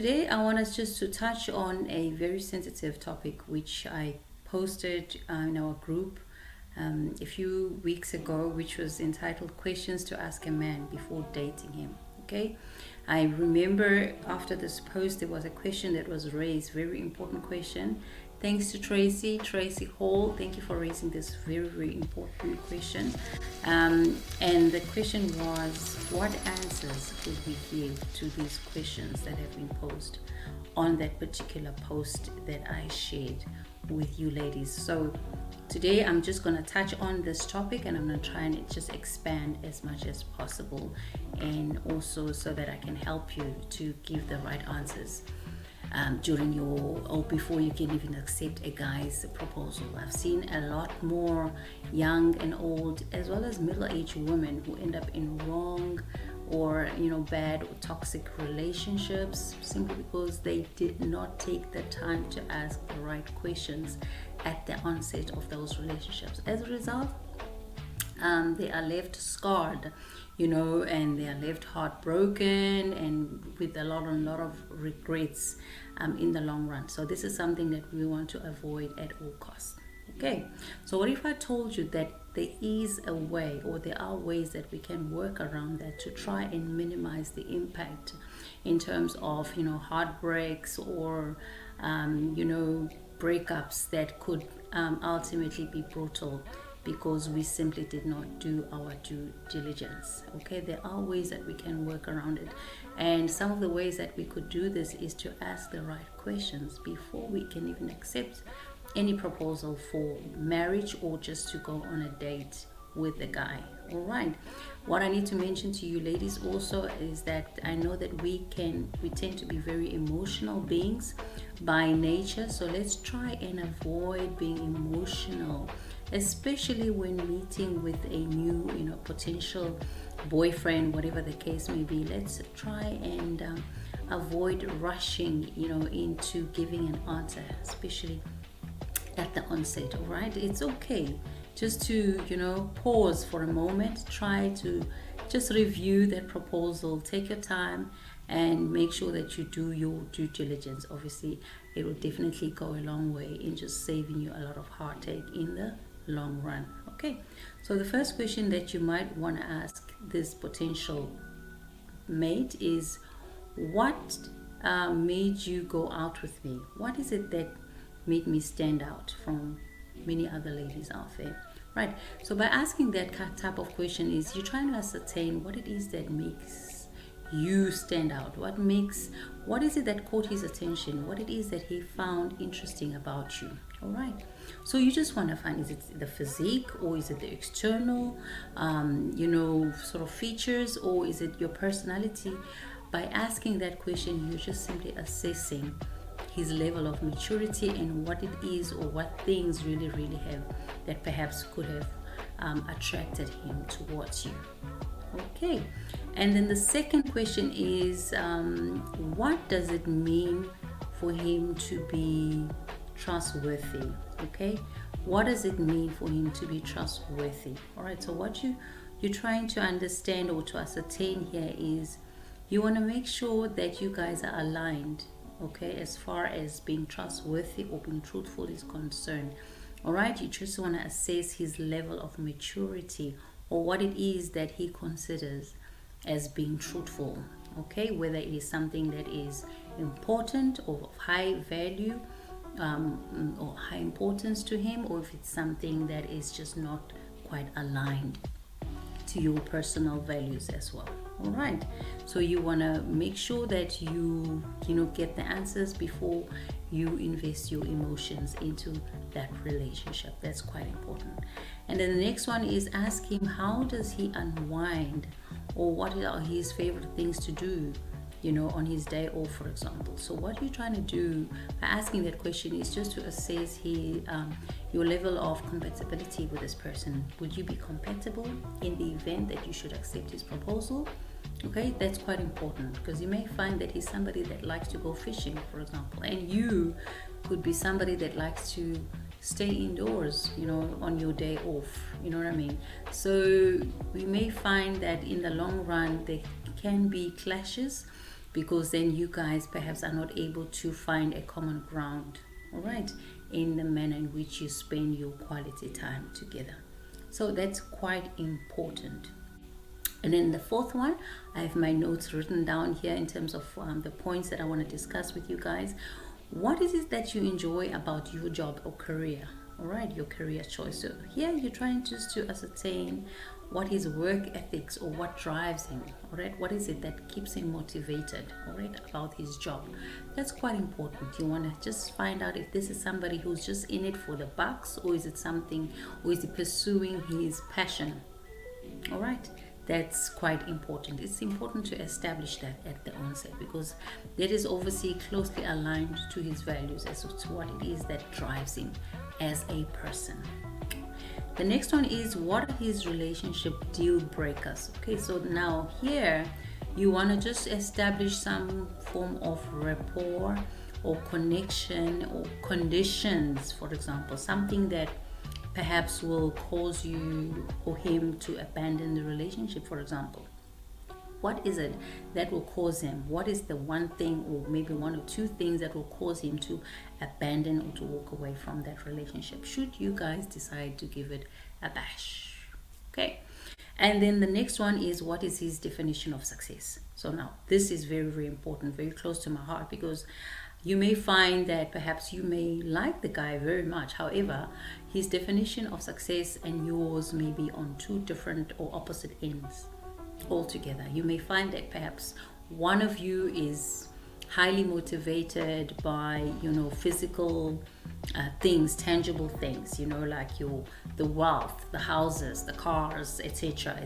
Today, I want us just to touch on a very sensitive topic which I posted in our group a few weeks ago, which was entitled Questions to Ask a Man Before Dating Him. Okay, I remember after this post, there was a question that was raised, very important question. Thanks to Tracy Hall. Thank you for raising this very, very important question. And the question was, what answers could we give to these questions that have been posed on that particular post that I shared with you ladies? So today I'm just going to touch on this topic, and I'm going to try and just expand as much as possible, and also so that I can help you to give the right answers during your, or before you can even accept a guy's proposal. I've seen a lot more young and old, as well as middle-aged women who end up in wrong or bad or toxic relationships simply because they did not take the time to ask the right questions at the onset of those relationships. As a result, they are left scarred, and they are left heartbroken and with a lot of regrets in the long run. So this is something that we want to avoid at all costs. Okay, so what if I told you that there is a way, or there are ways that we can work around that to try and minimize the impact in terms of heartbreaks or breakups that could ultimately be brutal because we simply did not do our due diligence. Okay, there are ways that we can work around it, and some of the ways that we could do this is to ask the right questions before we can even accept any proposal for marriage or just to go on a date with the guy. All right, what I need to mention to you ladies also is that I know that we tend to be very emotional beings by nature, so let's try and avoid being emotional, especially when meeting with a new potential boyfriend, whatever the case may be. Let's try and avoid rushing into giving an answer, especially at the onset. All right, it's okay just to pause for a moment, try to just review that proposal, take your time and make sure that you do your due diligence. Obviously, it will definitely go a long way in just saving you a lot of heartache in the long run. Okay, so the first question that you might want to ask this potential mate is, what made you go out with me? What is it that made me stand out from many other ladies out there? Right, so by asking that type of question, is you're trying to ascertain what it is that makes you stand out. What is it that caught his attention? What it is that he found interesting about you? All right, so you just want to find, is it the physique, or is it the external sort of features, or is it your personality? By asking that question, you're just simply assessing his level of maturity and what it is, or what things really have that perhaps could have attracted him towards you. Okay, and then the second question is, what does it mean for him to be trustworthy? Okay, what does it mean for him to be trustworthy? All right, so what you're trying to understand or to ascertain here is, you want to make sure that you guys are aligned, okay, as far as being trustworthy or being truthful is concerned. All right, you just want to assess his level of maturity, or what it is that he considers as being truthful. Okay, whether it is something that is important or of high value or high importance to him, or if it's something that is just not quite aligned to your personal values as well. All right, so you want to make sure that you get the answers before you invest your emotions into that relationship. That's quite important. And then the next one is, ask him, how does he unwind, or what are his favorite things to do on his day off, for example. So what you're trying to do by asking that question is just to assess your level of compatibility with this person. Would you be compatible in the event that you should accept his proposal? Okay, that's quite important, because you may find that he's somebody that likes to go fishing, for example, and you could be somebody that likes to stay indoors, on your day off, you know what I mean? So we may find that in the long run there can be clashes because then you guys perhaps are not able to find a common ground, all right, in the manner in which you spend your quality time together. So that's quite important. And then the fourth one, I have my notes written down here in terms of the points that I want to discuss with you guys. What is it that you enjoy about your job or career? All right, your career choice. So here you're trying just to ascertain what his work ethics or what drives him. All right, what is it that keeps him motivated, all right, about his job? That's quite important. You want to just find out if this is somebody who's just in it for the bucks, or is it something, or is he pursuing his passion? All right, that's quite important. It's important to establish that at the onset, because that is obviously closely aligned to his values as to what it is that drives him as a person. The next one is, what are his relationship deal breakers? Okay, so now here you want to just establish some form of rapport or connection or conditions, for example, something that perhaps will cause you or him to abandon the relationship, for example. What is it that will cause him? What is the one thing, or maybe one or two things, that will cause him to abandon or to walk away from that relationship, should you guys decide to give it a bash? Okay. And then the next one is, what is his definition of success? So now this is very, very important, very close to my heart, because you may find that perhaps you may like the guy very much. However, his definition of success and yours may be on two different or opposite ends altogether. You may find that perhaps one of you is highly motivated by, physical things, tangible things, like the wealth, the houses, the cars, etc.,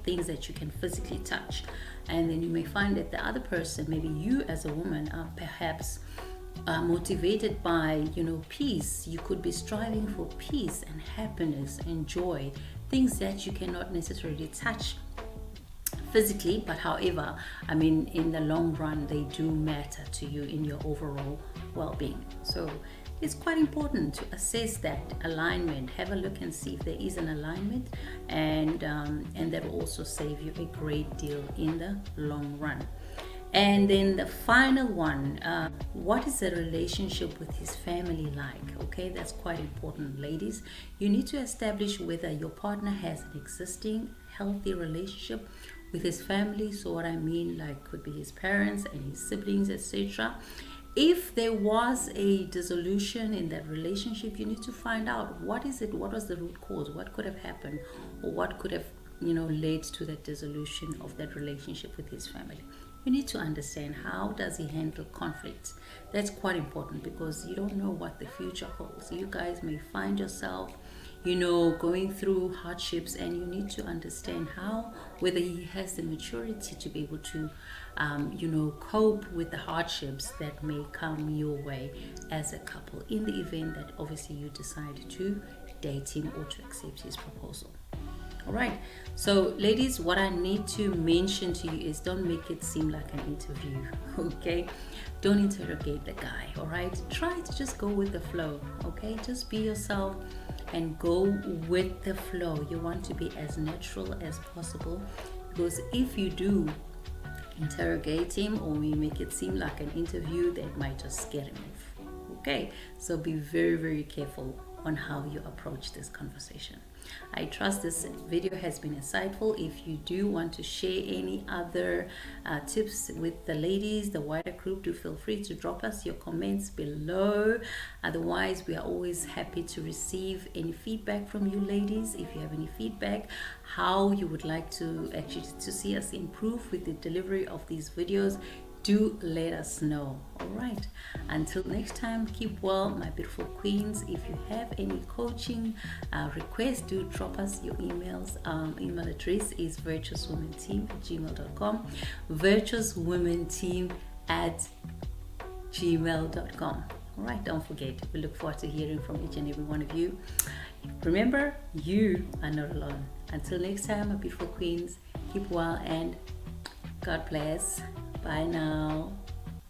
things that you can physically touch. And then you may find that the other person, maybe you as a woman, are perhaps motivated by, peace. You could be striving for peace and happiness and joy, things that you cannot necessarily touch physically, but however, in the long run, they do matter to you in your overall well-being. So it's quite important to assess that alignment. Have a look and see if there is an alignment, and that will also save you a great deal in the long run. And then the final one, what is the relationship with his family like? Okay, that's quite important, ladies. You need to establish whether your partner has an existing healthy relationship with his family. So what I mean, like, could be his parents and his siblings, etc. If there was a dissolution in that relationship, you need to find out what is it, what was the root cause, what could have happened, or what could have led to that dissolution of that relationship with his family. You need to understand, how does he handle conflicts? That's quite important, because you don't know what the future holds. You guys may find yourself going through hardships, and you need to understand whether he has the maturity to be able to cope with the hardships that may come your way as a couple, in the event that obviously you decide to date him or to accept his proposal. All right, so ladies, what I need to mention to you is, don't make it seem like an interview. Okay, don't interrogate the guy. All right, try to just go with the flow. Okay, just be yourself and go with the flow. You want to be as natural as possible, because if you do interrogate him or we make it seem like an interview, that might just scare him off. Okay, so be very, very careful on how you approach this conversation. I trust this video has been insightful. If you do want to share any other tips with the ladies, the wider group, do feel free to drop us your comments below. Otherwise, we are always happy to receive any feedback from you ladies. If you have any feedback, how you would like to see us improve with the delivery of these videos, do let us know. All right, until next time, keep well, my beautiful queens. If you have any coaching requests, do drop us your emails. Email address is virtuouswomenteam@gmail.com, virtuouswomenteam@gmail.com. All right, don't forget, we look forward to hearing from each and every one of you. Remember, you are not alone. Until next time, my beautiful queens, keep well and God bless. Bye now.